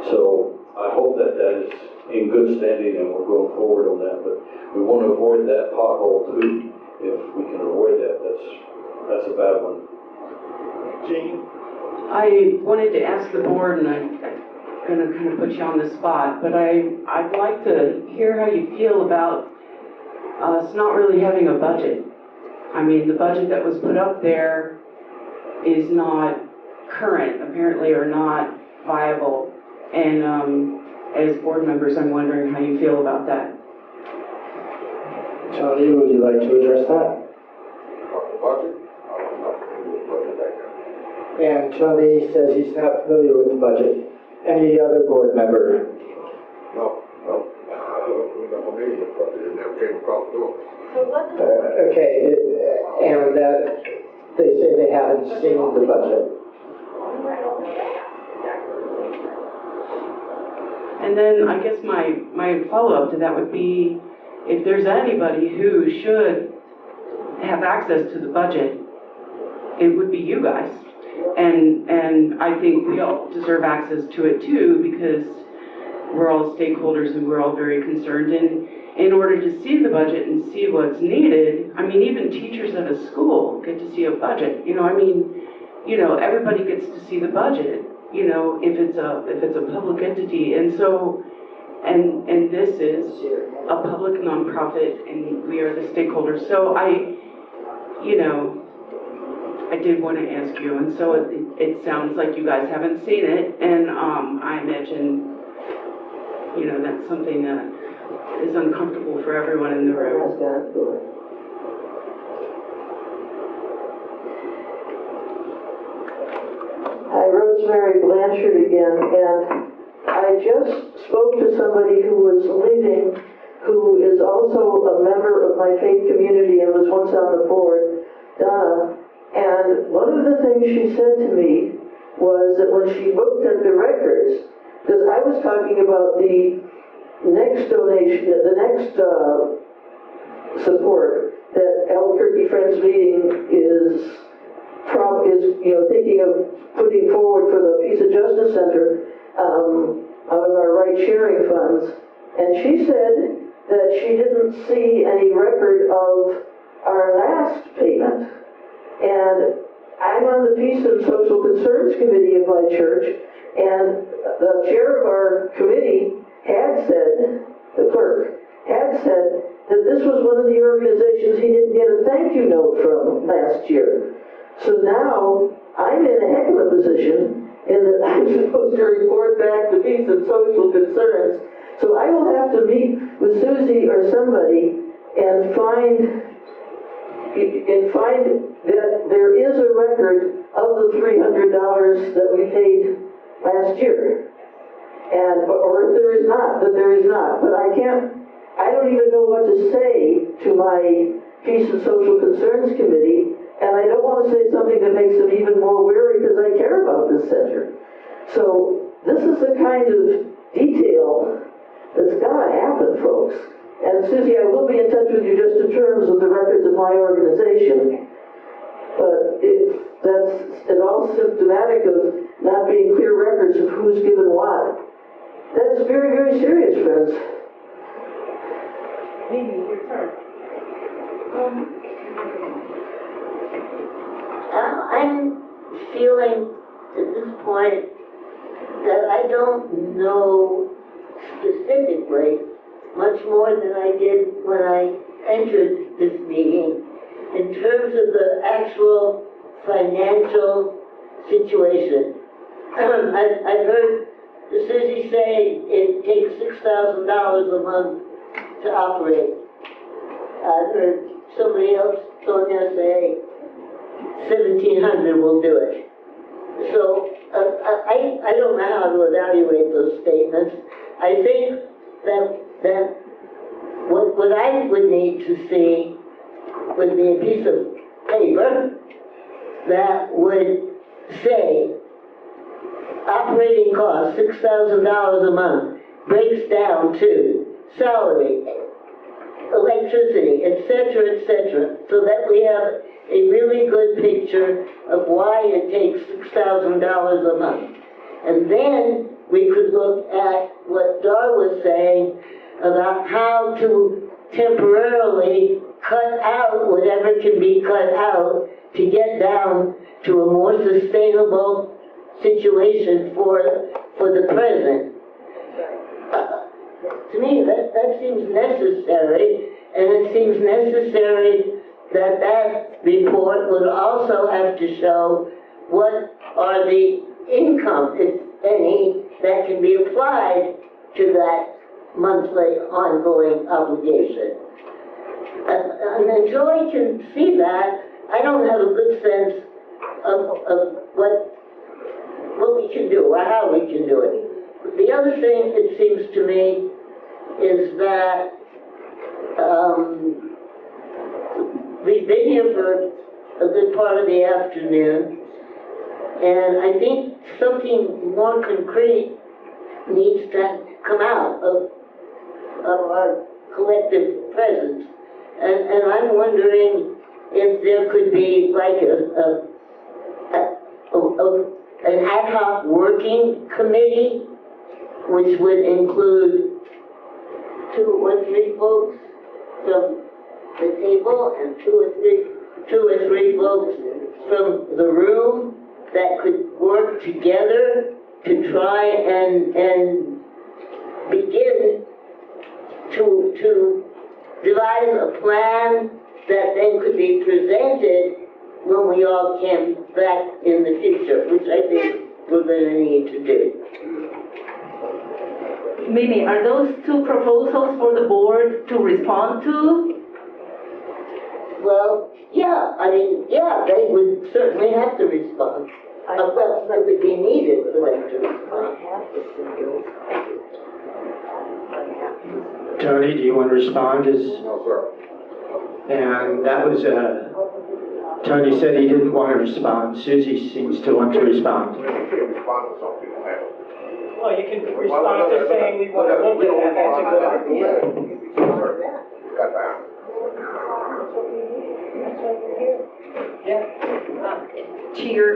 So I hope that is in good standing and we're going forward on that, but we want to avoid that pothole too. If we can avoid that, that's a bad one. Jane? I wanted to ask the board, and I'm gonna kind of put you on the spot, but I'd like to hear how you feel about us not really having a budget. I mean, the budget that was put up there is not current, apparently, or not viable. And as board members, I'm wondering how you feel about that. Tony, would you like to address that? Budget? I don't know. and Tony says he's not familiar with the budget. Any other board member? No, we never made the budget, it never came across the door. Okay, and that, they say they haven't seen the budget. And then I guess my follow-up to that would be, if there's anybody who should have access to the budget, it would be you guys. And I think we all deserve access to it too, because we're all stakeholders and we're all very concerned. And in order to see the budget and see what's needed, I mean, even teachers at a school get to see a budget. Everybody gets to see the budget, if it's a public entity. And so, and this is a public nonprofit and we are the stakeholders. So I did want to ask you, and so it sounds like you guys haven't seen it, and I imagine, that's something that is uncomfortable for everyone in the room. Hi, Rosemary Blanchard again, and I just spoke to somebody who was leaving, who is also a member of my faith community and was once on the board, Donna. And one of the things she said to me was that when she looked at the records, because I was talking about the next donation, the next support that Albuquerque Friends Meeting is thinking of putting forward for the Peace and Justice Center out of our right sharing funds. And she said that she didn't see any record of our last payment. And I'm on the Peace and Social Concerns Committee of my church, and the chair of our committee had said, the clerk, had said that this was one of the organizations he didn't get a thank you note from last year. So now, I'm in a heck of a position in that I'm supposed to report back to Peace and Social Concerns. So I will have to meet with Susie or somebody and find that there is a record of the $300 that we paid last year. Or if there is not, that there is not. But I don't even know what to say to my Peace and Social Concerns Committee, and I don't want to say something that makes them even more weary because I care about this center. So this is the kind of detail that's got to happen, folks. And Susie, I will be in touch with you just in terms of the records of my organization. But if that's at all symptomatic of not being clear records of who's given what, that's very, very serious, friends. Mimi, your turn. I'm feeling at this point that I don't know specifically much more than I did when I entered this meeting in terms of the actual financial situation. I've heard Susie say it takes $6,000 a month to operate. I've heard somebody else, Sonia, say $1,700 will do it. So I don't know how to evaluate those statements. I think that what I would need to see would be a piece of paper that would say operating costs, $6,000 a month, breaks down to salary, electricity, etc., so that we have a really good picture of why it takes $6,000 a month. And then we could look at what Dar was saying about how to temporarily cut out whatever can be cut out to get down to a more sustainable situation for the present. To me, that seems necessary, and it seems necessary that report would also have to show what are the income, if any, that can be applied to that monthly ongoing obligation. And until I can see that, I don't have a good sense of what we can do, or how we can do it. The other thing, it seems to me, is that, we've been here for a good part of the afternoon, and I think something more concrete needs to come out of our collective presence. And I'm wondering if there could be like an ad hoc working committee, which would include 2 or 3 folks from the table and 2 or 3 folks from the room that could work together to try and begin to devise a plan that then could be presented when we all came back in the future, which I think we're going to need to do. Mimi, are those 2 proposals for the board to respond to? Well, yeah, I mean, yeah, they would certainly have to respond. Well, it would be needed for them to respond. Tony, do you want to respond? No, sir. And that was, Tony said he didn't want to respond. Susie seems to want to respond. You can't respond to something that happened. Well, you can respond to saying we want to look at that as a good idea. Got that. To your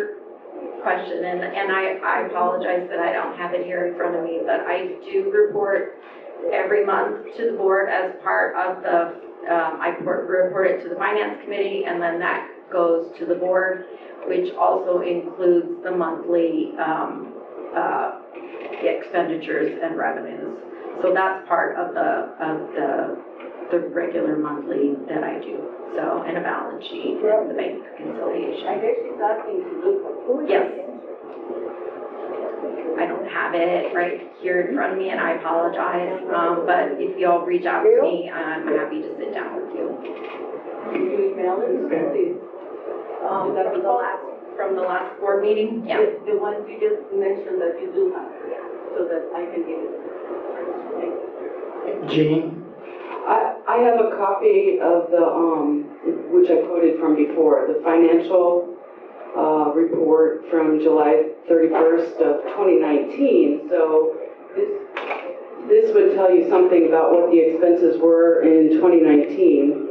question, and I apologize that I don't have it here in front of me, but I do report every month to the board as part of the, I report it to the finance committee, and then that goes to the board, which also includes the monthly expenditures and revenues. So that's part of the regular monthly that I do. So, and a balance sheet and the bank reconciliation. I guess she's asking to look for who is Yes. I don't have it right here in front of me, and I apologize, but if y'all reach out to me, I'm happy to sit down with you. you email it, please. From the last board meeting? Yeah. The ones you just mentioned that you do have, so that I can give it. Jean? I have a copy of the, which I quoted from before, the financial report from July 31st of 2019. So this would tell you something about what the expenses were in 2019.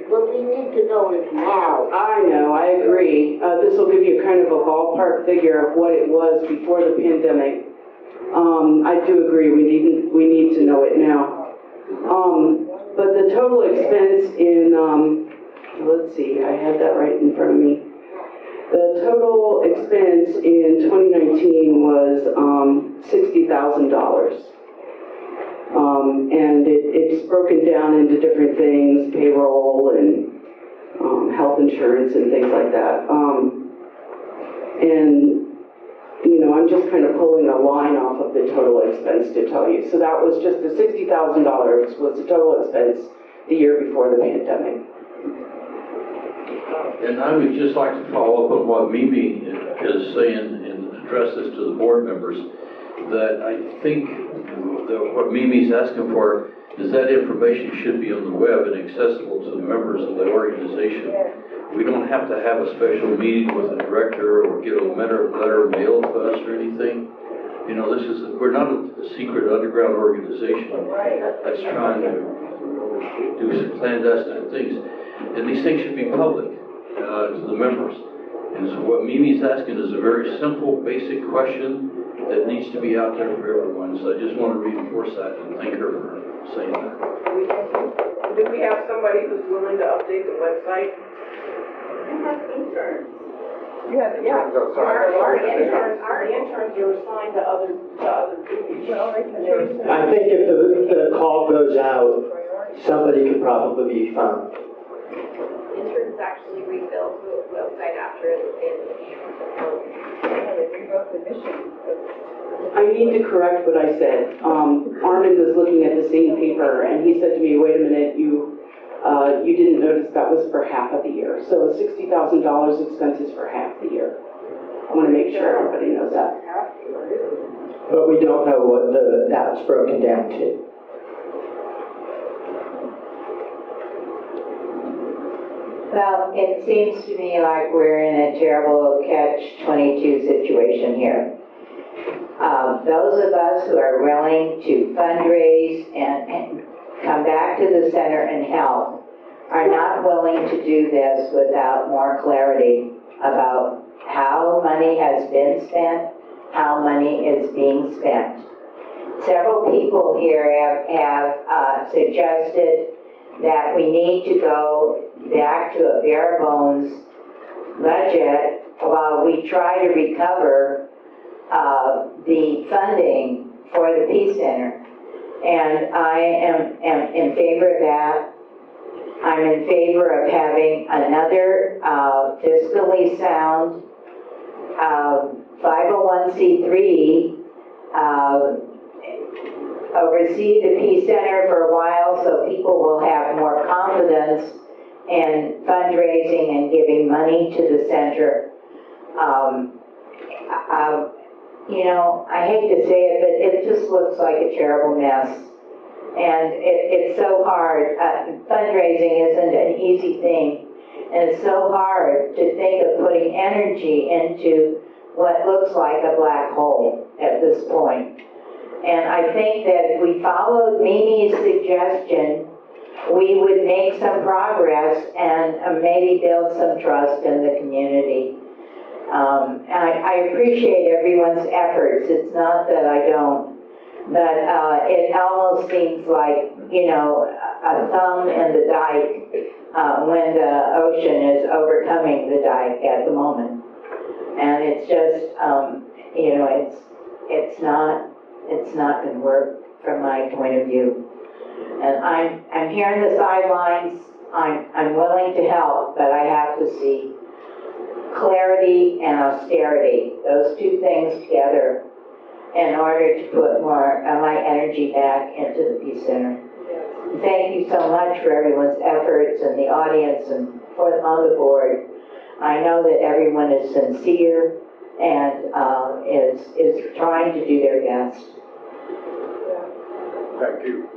What we need to know is now. I know, I agree. This will give you kind of a ballpark figure of what it was before the pandemic. I do agree, we need to know it now. But the total expense in, let's see, I had that right in front of me. The total expense in 2019 was $60,000. And it's broken down into different things, payroll and health insurance and things like that. And you know, I'm just kind of pulling a line off of the total expense to tell you. So that was just the $60,000 was the total expense the year before the pandemic. And I would just like to follow up on what Mimi is saying and address this to the board members, that I think that what Mimi's asking for is that information should be on the web and accessible to the members of the organization. We don't have to have a special meeting with the director or get a letter mailed to us or anything. You know, we're not a secret underground organization that's trying to do some clandestine things. And these things should be public to the members. And so what Mimi's asking is a very simple, basic question that needs to be out there for everyone. So I just want to reinforce that and thank her for saying that. Do we have somebody who's willing to update the website? You have interns. Yeah. The interns are assigned to other duties. I think if the call goes out, somebody could probably be found. Interns actually rebuilt the website after it. I need to correct what I said. Armin was looking at the same paper and he said to me, wait a minute, you didn't notice that was for half of the year. So $60,000 expenses for half the year. I want to make sure everybody knows that. But we don't know what that was broken down to. Well, it seems to me like we're in a terrible catch-22 situation here. Those of us who are willing to fundraise and come back to the center and help are not willing to do this without more clarity about how money has been spent, how money is being spent. Several people here have suggested that we need to go back to a bare bones budget while we try to recover the funding for the Peace Center. And I am in favor of that. I'm in favor of having another fiscally sound 501c3 oversee the Peace Center for a while so people will have more confidence in fundraising and giving money to the center. You know, I hate to say it, but it just looks like a terrible mess. And it's so hard. Fundraising isn't an easy thing. And it's so hard to think of putting energy into what looks like a black hole at this point. And I think that if we followed Mimi's suggestion, we would make some progress and maybe build some trust in the community. And I appreciate everyone's efforts. It's not that I don't. But it almost seems like, you know, a thumb in the dike when the ocean is overcoming the dike at the moment. And it's just, you know, it's not going to work from my point of view. And I'm here on the sidelines. I'm willing to help, but I have to see clarity and austerity, those two things together, in order to put more of my energy back into the Peace Center. Thank you so much for everyone's efforts and the audience and on the board. I know that everyone is sincere and is trying to do their best. Thank you.